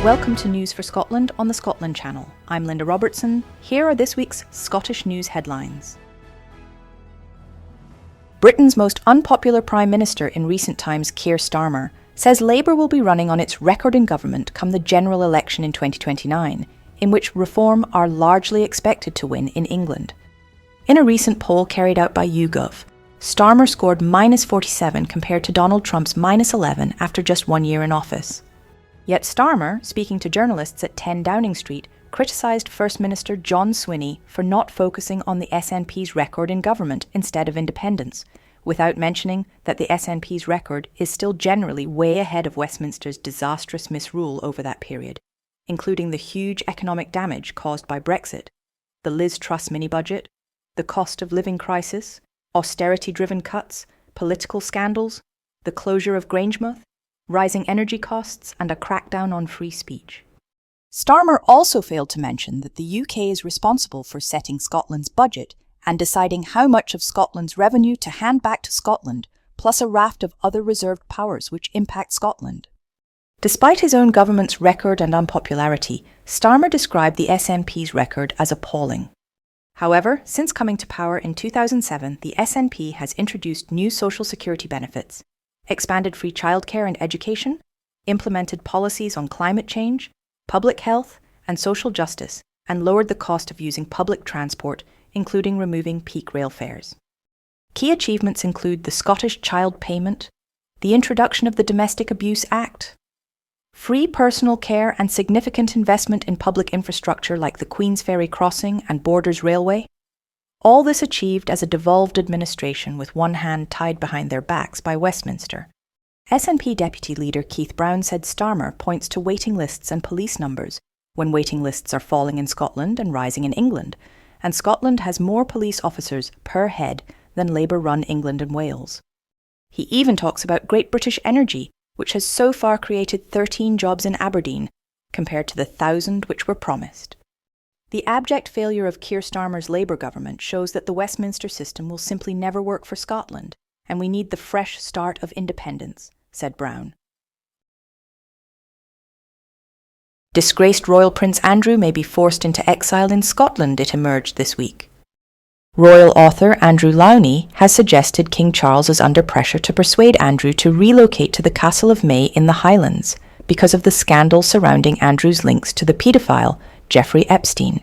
Welcome to News for Scotland on the Scotland Channel. I'm Linda Robertson. Here are this week's Scottish news headlines. Britain's most unpopular Prime Minister in recent times, Kier Starmer, says Labour will be running on its record in government come the general election in 2029, in which Reform are largely expected to win in England. In a recent poll carried out by YouGov, Starmer scored -47 compared to Donald Trump's -11 after just 1 year in office. Yet Starmer, speaking to journalists at 10 Downing Street, criticised First Minister John Swinney for not focusing on the SNP's record in government instead of independence, without mentioning that the SNP's record is still generally way ahead of Westminster's disastrous misrule over that period, including the huge economic damage caused by Brexit, the Liz Truss mini-budget, the cost of living crisis, austerity-driven cuts, political scandals, the closure of Grangemouth, rising energy costs, and a crackdown on free speech. Starmer also failed to mention that the UK is responsible for setting Scotland's budget and deciding how much of Scotland's revenue to hand back to Scotland, plus a raft of other reserved powers which impact Scotland. Despite his own government's record and unpopularity, Starmer described the SNP's record as appalling. However, since coming to power in 2007, the SNP has introduced new social security benefits, expanded free childcare and education, implemented policies on climate change, public health and social justice, and lowered the cost of using public transport, including removing peak rail fares. Key achievements include the Scottish Child Payment, the introduction of the Domestic Abuse Act, free personal care and significant investment in public infrastructure like the Queen's Ferry Crossing and Borders Railway. All this achieved as a devolved administration with one hand tied behind their backs by Westminster. SNP Deputy Leader Keith Brown said Starmer points to waiting lists and police numbers, when waiting lists are falling in Scotland and rising in England, and Scotland has more police officers per head than Labour-run England and Wales. He even talks about Great British Energy, which has so far created 13 jobs in Aberdeen, compared to the 1,000 which were promised. The abject failure of Kier Starmer's Labour government shows that the Westminster system will simply never work for Scotland, and we need the fresh start of independence, said Brown. Disgraced Royal Prince Andrew may be forced into exile in Scotland, it emerged this week. Royal author Andrew Lowney has suggested King Charles is under pressure to persuade Andrew to relocate to the Castle of May in the Highlands because of the scandal surrounding Andrew's links to the paedophile Jeffrey Epstein.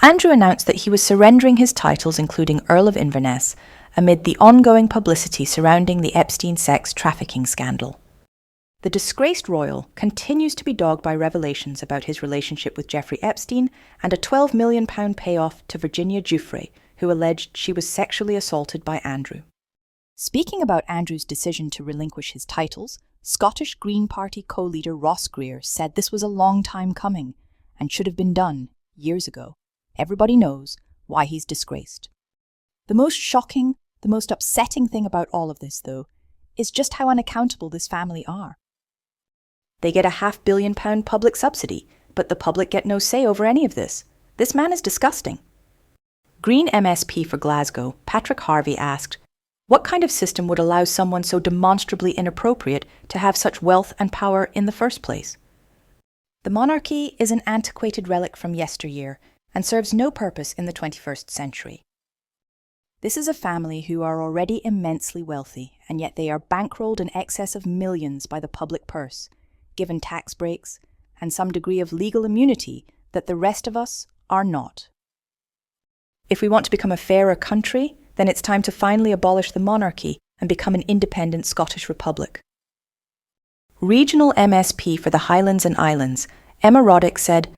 Andrew announced that he was surrendering his titles including Earl of Inverness amid the ongoing publicity surrounding the Epstein sex trafficking scandal. The disgraced royal continues to be dogged by revelations about his relationship with Jeffrey Epstein and a £12 million payoff to Virginia Giuffre, who alleged she was sexually assaulted by Andrew. Speaking about Andrew's decision to relinquish his titles, Scottish Green Party co-leader Ross Greer said this was a long time coming and should have been done years ago. Everybody knows why he's disgraced. The most shocking, the most upsetting thing about all of this, though, is just how unaccountable this family are. They get a £500 million public subsidy, but the public get no say over any of this. This man is disgusting. Green MSP for Glasgow, Patrick Harvey, asked, what kind of system would allow someone so demonstrably inappropriate to have such wealth and power in the first place? The monarchy is an antiquated relic from yesteryear and serves no purpose in the 21st century. This is a family who are already immensely wealthy, and yet they are bankrolled in excess of millions by the public purse, given tax breaks and some degree of legal immunity that the rest of us are not. If we want to become a fairer country, then it's time to finally abolish the monarchy and become an independent Scottish republic. Regional MSP for the Highlands and Islands, Emma Roddick, said,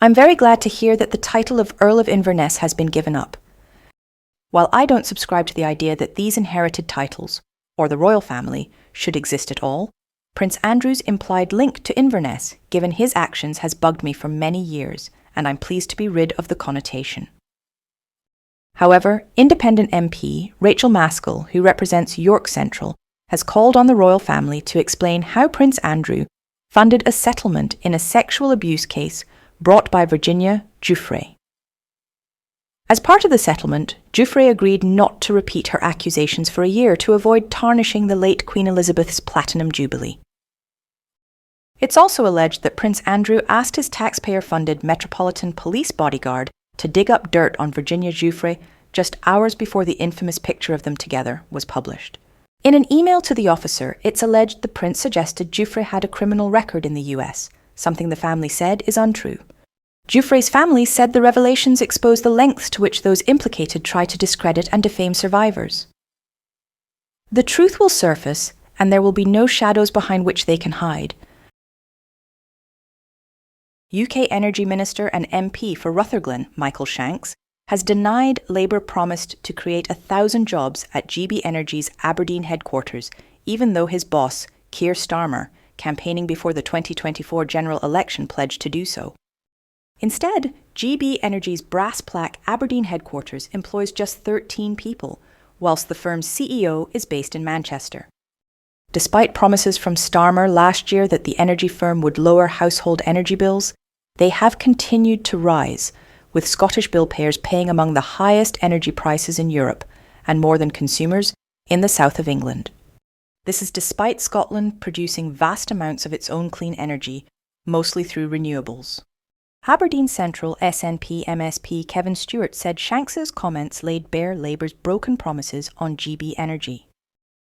I'm very glad to hear that the title of Earl of Inverness has been given up. While I don't subscribe to the idea that these inherited titles, or the royal family, should exist at all, Prince Andrew's implied link to Inverness, given his actions, has bugged me for many years, and I'm pleased to be rid of the connotation. However, independent MP Rachel Maskell, who represents York Central, has called on the royal family to explain how Prince Andrew funded a settlement in a sexual abuse case brought by Virginia Giuffre. As part of the settlement, Giuffre agreed not to repeat her accusations for a year to avoid tarnishing the late Queen Elizabeth's Platinum Jubilee. It's also alleged that Prince Andrew asked his taxpayer-funded Metropolitan Police bodyguard to dig up dirt on Virginia Giuffre just hours before the infamous picture of them together was published. In an email to the officer, it's alleged the prince suggested Giuffre had a criminal record in the US, something the family said is untrue. Giuffre's family said the revelations expose the lengths to which those implicated try to discredit and defame survivors. The truth will surface, and there will be no shadows behind which they can hide. UK Energy Minister and MP for Rutherglen, Michael Shanks, has denied Labour promised to create 1,000 jobs at GB Energy's Aberdeen headquarters, even though his boss, Kier Starmer, campaigning before the 2024 general election, pledged to do so. Instead, GB Energy's brass plaque Aberdeen headquarters employs just 13 people, whilst the firm's CEO is based in Manchester. Despite promises from Starmer last year that the energy firm would lower household energy bills, they have continued to rise, with Scottish bill payers paying among the highest energy prices in Europe and more than consumers in the south of England. This is despite Scotland producing vast amounts of its own clean energy, mostly through renewables. Aberdeen Central SNP MSP Kevin Stewart said Shanks's comments laid bare Labour's broken promises on GB Energy.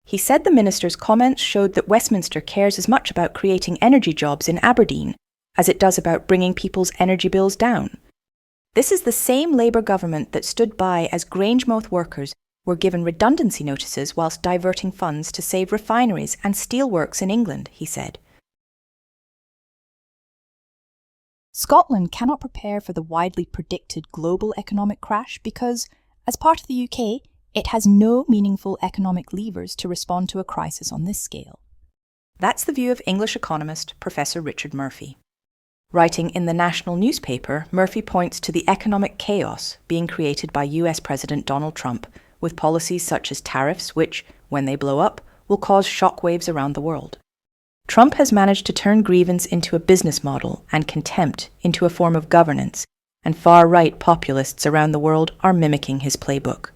He said the minister's comments showed that Westminster cares as much about creating energy jobs in Aberdeen as it does about bringing people's energy bills down. This is the same Labour government that stood by as Grangemouth workers were given redundancy notices whilst diverting funds to save refineries and steelworks in England, he said. Scotland cannot prepare for the widely predicted global economic crash because, as part of the UK, it has no meaningful economic levers to respond to a crisis on this scale. That's the view of English economist Professor Richard Murphy. Writing in the national newspaper, Murphy points to the economic chaos being created by US President Donald Trump with policies such as tariffs which, when they blow up, will cause shockwaves around the world. Trump has managed to turn grievance into a business model and contempt into a form of governance, and far-right populists around the world are mimicking his playbook.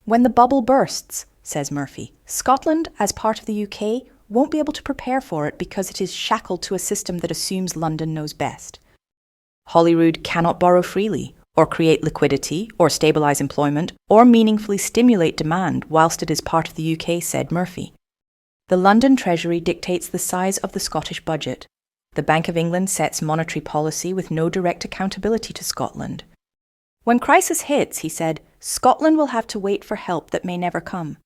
When the bubble bursts, says Murphy, Scotland, as part of the UK, won't be able to prepare for it because it is shackled to a system that assumes London knows best. Holyrood cannot borrow freely, or create liquidity, or stabilise employment, or meaningfully stimulate demand whilst it is part of the UK, said Murphy. The London Treasury dictates the size of the Scottish budget. The Bank of England sets monetary policy with no direct accountability to Scotland. When crisis hits, he said, Scotland will have to wait for help that may never come,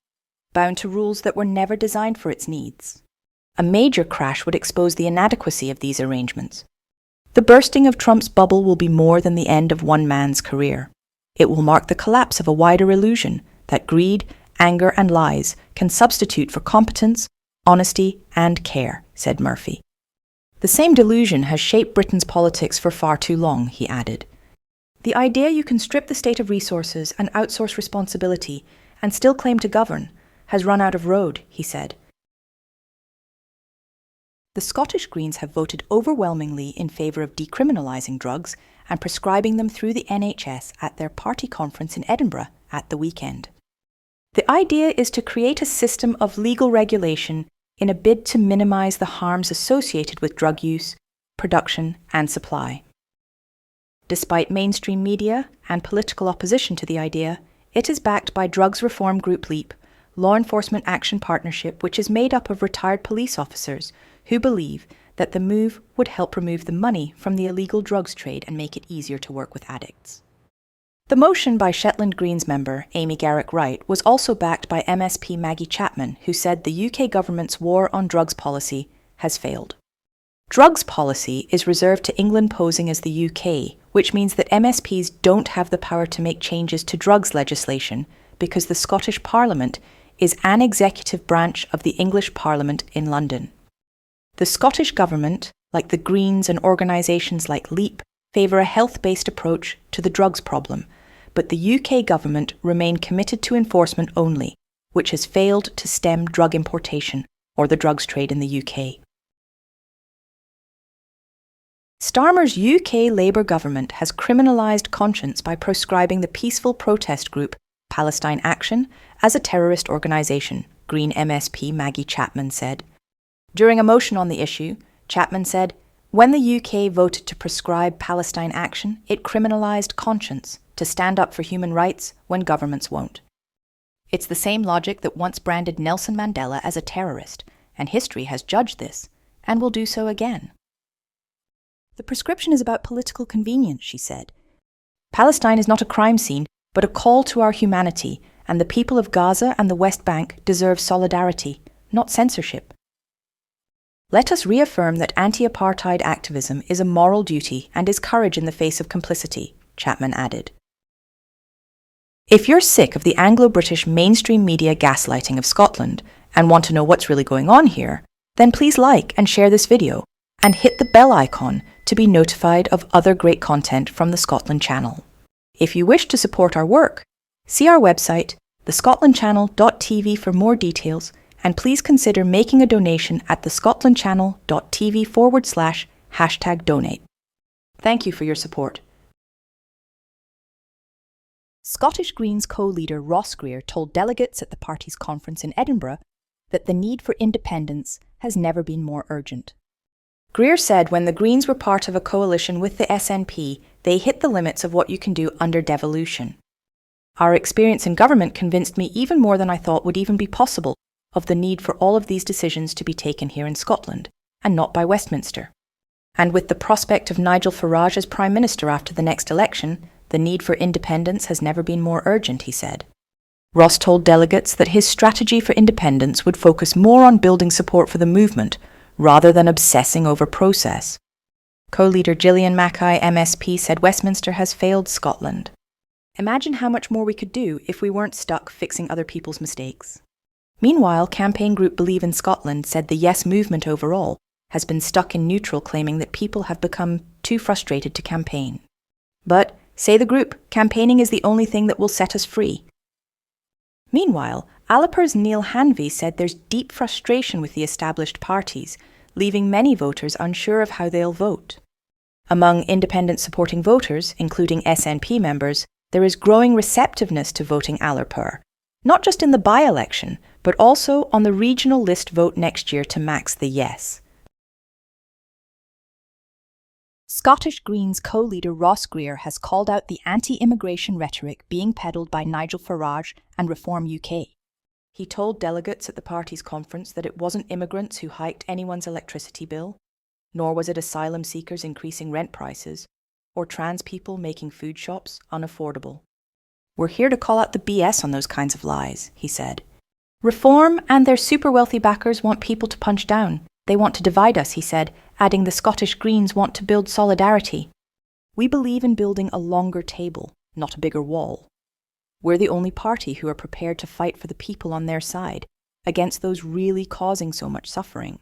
bound to rules that were never designed for its needs. A major crash would expose the inadequacy of these arrangements. The bursting of Trump's bubble will be more than the end of one man's career. It will mark the collapse of a wider illusion that greed, anger and lies can substitute for competence, honesty and care, said Murphy. The same delusion has shaped Britain's politics for far too long, he added. The idea you can strip the state of resources and outsource responsibility and still claim to govern has run out of road, he said. The Scottish Greens have voted overwhelmingly in favour of decriminalising drugs and prescribing them through the NHS at their party conference in Edinburgh at the weekend. The idea is to create a system of legal regulation in a bid to minimise the harms associated with drug use, production and supply. Despite mainstream media and political opposition to the idea, it is backed by drugs reform group LEAP, Law Enforcement Action Partnership, which is made up of retired police officers who believe that the move would help remove the money from the illegal drugs trade and make it easier to work with addicts. The motion by Shetland Greens member Amy Garrick-Wright was also backed by MSP Maggie Chapman, who said the UK government's war on drugs policy has failed. Drugs policy is reserved to England posing as the UK, which means that MSPs don't have the power to make changes to drugs legislation because the Scottish Parliament is an executive branch of the English Parliament in London. The Scottish Government, like the Greens and organisations like LEAP, favour a health-based approach to the drugs problem, but the UK Government remain committed to enforcement only, which has failed to stem drug importation or the drugs trade in the UK. Starmer's UK Labour government has criminalised conscience by proscribing the peaceful protest group Palestine Action as a terrorist organisation, Green MSP Maggie Chapman said. During a motion on the issue, Chapman said, "When the UK voted to prescribe Palestine Action, it criminalised conscience to stand up for human rights when governments won't. It's the same logic that once branded Nelson Mandela as a terrorist, and history has judged this, and will do so again." "The prescription is about political convenience," she said. "Palestine is not a crime scene, but a call to our humanity, and the people of Gaza and the West Bank deserve solidarity, not censorship. Let us reaffirm that anti-apartheid activism is a moral duty and is courage in the face of complicity," Chapman added. If you're sick of the Anglo-British mainstream media gaslighting of Scotland and want to know what's really going on here, then please like and share this video and hit the bell icon to be notified of other great content from the Scotland Channel. If you wish to support our work, see our website, thescotlandchannel.tv for more details, and please consider making a donation at thescotlandchannel.tv/#donate. Thank you for your support. Scottish Greens co-leader Ross Greer told delegates at the party's conference in Edinburgh that the need for independence has never been more urgent. Greer said when the Greens were part of a coalition with the SNP, they hit the limits of what you can do under devolution. "Our experience in government convinced me even more than I thought would even be possible of the need for all of these decisions to be taken here in Scotland, and not by Westminster. And with the prospect of Nigel Farage as Prime Minister after the next election, the need for independence has never been more urgent," he said. Ross told delegates that his strategy for independence would focus more on building support for the movement, rather than obsessing over process. Co-leader Gillian Mackay, MSP, said Westminster has failed Scotland. "Imagine how much more we could do if we weren't stuck fixing other people's mistakes." Meanwhile, campaign group Believe in Scotland said the Yes movement overall has been stuck in neutral, claiming that people have become too frustrated to campaign. But, say the group, campaigning is the only thing that will set us free. Meanwhile, Alipur's Neil Hanvey said there's deep frustration with the established parties, leaving many voters unsure of how they'll vote. Among independent supporting voters, including SNP members, there is growing receptiveness to voting Alipur, not just in the by-election, but also on the regional list vote next year to max the yes. Scottish Greens co-leader Ross Greer has called out the anti-immigration rhetoric being peddled by Nigel Farage and Reform UK. He told delegates at the party's conference that it wasn't immigrants who hiked anyone's electricity bill, nor was it asylum seekers increasing rent prices, or trans people making food shops unaffordable. "We're here to call out the BS on those kinds of lies," he said. "Reform and their super wealthy backers want people to punch down. They want to divide us," he said, adding the Scottish Greens want to build solidarity. "We believe in building a longer table, not a bigger wall. We're the only party who are prepared to fight for the people on their side, against those really causing so much suffering."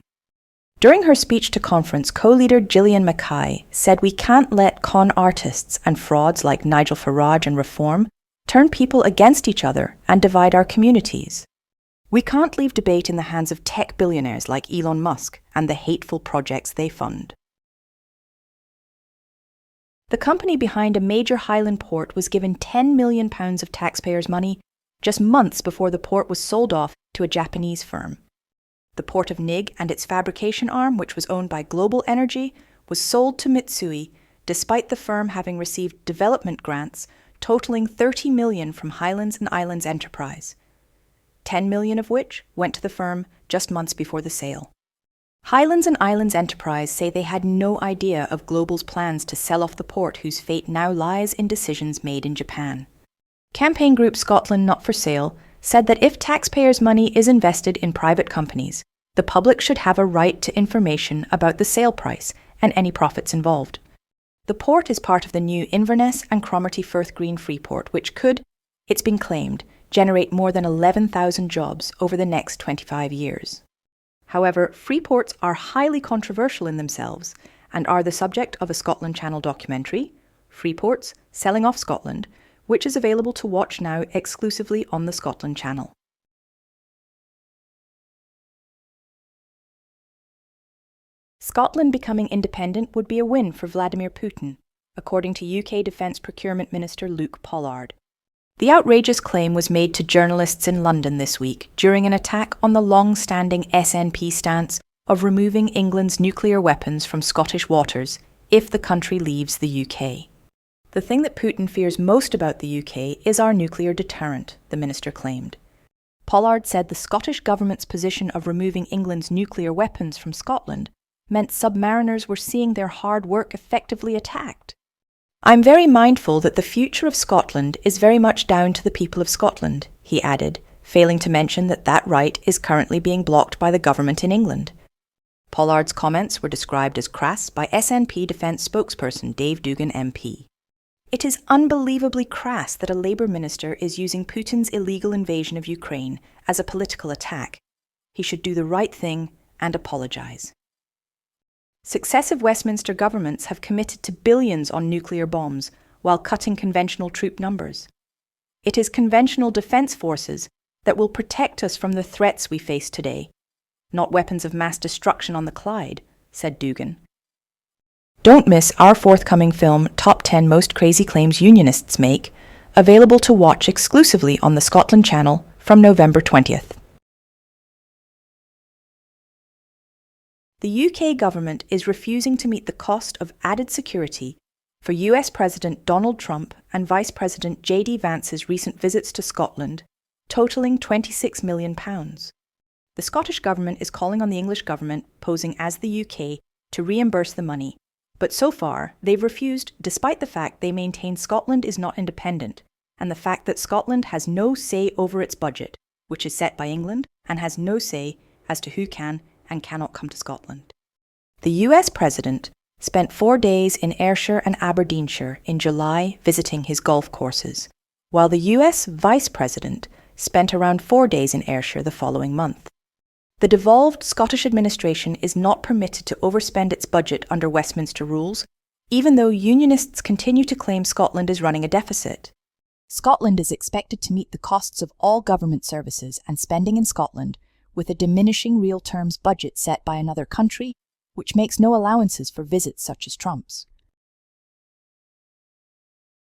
During her speech to conference, co-leader Gillian Mackay said we can't let con artists and frauds like Nigel Farage and Reform turn people against each other and divide our communities. "We can't leave debate in the hands of tech billionaires like Elon Musk and the hateful projects they fund." The company behind a major Highland port was given £10 million of taxpayers' money just months before the port was sold off to a Japanese firm. The port of Nig and its fabrication arm, which was owned by Global Energy, was sold to Mitsui, despite the firm having received development grants totaling £30 million from Highlands and Islands Enterprise, £10 million of which went to the firm just months before the sale. Highlands and Islands Enterprise say they had no idea of Global's plans to sell off the port, whose fate now lies in decisions made in Japan. Campaign group Scotland Not for Sale said that if taxpayers' money is invested in private companies, the public should have a right to information about the sale price and any profits involved. The port is part of the new Inverness and Cromarty Firth Green Freeport, which could, it's been claimed, generate more than 11,000 jobs over the next 25 years. However, freeports are highly controversial in themselves and are the subject of a Scotland Channel documentary, Freeports, Selling Off Scotland, which is available to watch now exclusively on the Scotland Channel. Scotland becoming independent would be a win for Vladimir Putin, according to UK Defence Procurement Minister Luke Pollard. The outrageous claim was made to journalists in London this week during an attack on the long-standing SNP stance of removing England's nuclear weapons from Scottish waters if the country leaves the UK. The thing that Putin fears most about the UK is our nuclear deterrent, the minister claimed. Pollard said the Scottish government's position of removing England's nuclear weapons from Scotland meant submariners were seeing their hard work effectively attacked. "I'm very mindful that the future of Scotland is very much down to the people of Scotland," he added, failing to mention that that right is currently being blocked by the government in England. Pollard's comments were described as crass by SNP Defence spokesperson Dave Dugan MP. "It is unbelievably crass that a Labour minister is using Putin's illegal invasion of Ukraine as a political attack. He should do the right thing and apologise." Successive Westminster governments have committed to billions on nuclear bombs while cutting conventional troop numbers. It is conventional defence forces that will protect us from the threats we face today, not weapons of mass destruction on the Clyde, said Dugan. Don't miss our forthcoming film, Top 10 Most Crazy Claims Unionists Make, available to watch exclusively on the Scotland Channel from November 20th. The UK government is refusing to meet the cost of added security for US President Donald Trump and Vice President J.D. Vance's recent visits to Scotland, totalling £26 million. The Scottish government is calling on the English government, posing as the UK, to reimburse the money, but so far they've refused despite the fact they maintain Scotland is not independent and the fact that Scotland has no say over its budget, which is set by England, and has no say as to who can and cannot come to Scotland. The US President spent 4 days in Ayrshire and Aberdeenshire in July visiting his golf courses, while the US Vice President spent around 4 days in Ayrshire the following month. The devolved Scottish administration is not permitted to overspend its budget under Westminster rules, even though unionists continue to claim Scotland is running a deficit. Scotland is expected to meet the costs of all government services and spending in Scotland with a diminishing real terms budget set by another country, which makes no allowances for visits such as Trump's.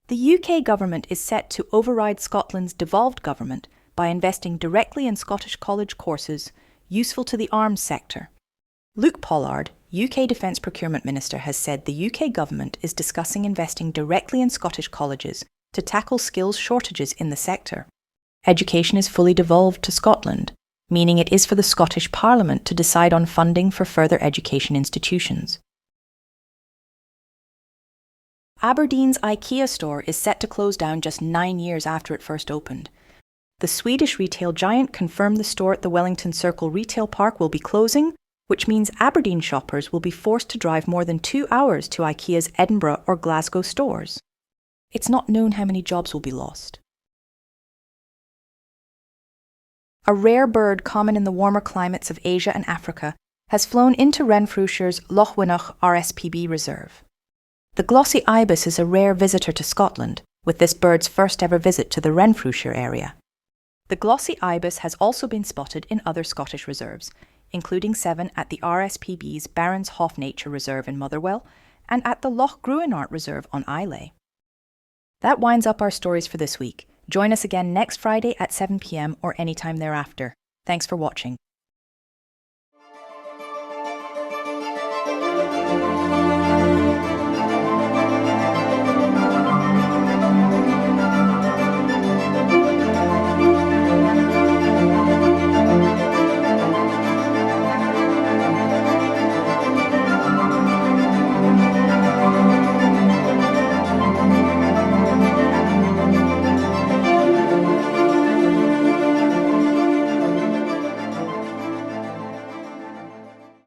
The UK government is set to override Scotland's devolved government by investing directly in Scottish college courses useful to the arms sector. Luke Pollard, UK Defence Procurement Minister, has said the UK government is discussing investing directly in Scottish colleges to tackle skills shortages in the sector. Education is fully devolved to Scotland, meaning it is for the Scottish Parliament to decide on funding for further education institutions. Aberdeen's IKEA store is set to close down just 9 years after it first opened. The Swedish retail giant confirmed the store at the Wellington Circle Retail Park will be closing, which means Aberdeen shoppers will be forced to drive more than 2 hours to IKEA's Edinburgh or Glasgow stores. It's not known how many jobs will be lost. A rare bird common in the warmer climates of Asia and Africa has flown into Renfrewshire's Loch Winnoch RSPB reserve. The glossy ibis is a rare visitor to Scotland, with this bird's first ever visit to the Renfrewshire area. The glossy ibis has also been spotted in other Scottish reserves, including 7 at the RSPB's Barons Hoff Nature Reserve in Motherwell and at the Loch Gruinart Reserve on Islay. That winds up our stories for this week. Join us again next Friday at 7 p.m. or anytime thereafter. Thanks for watching.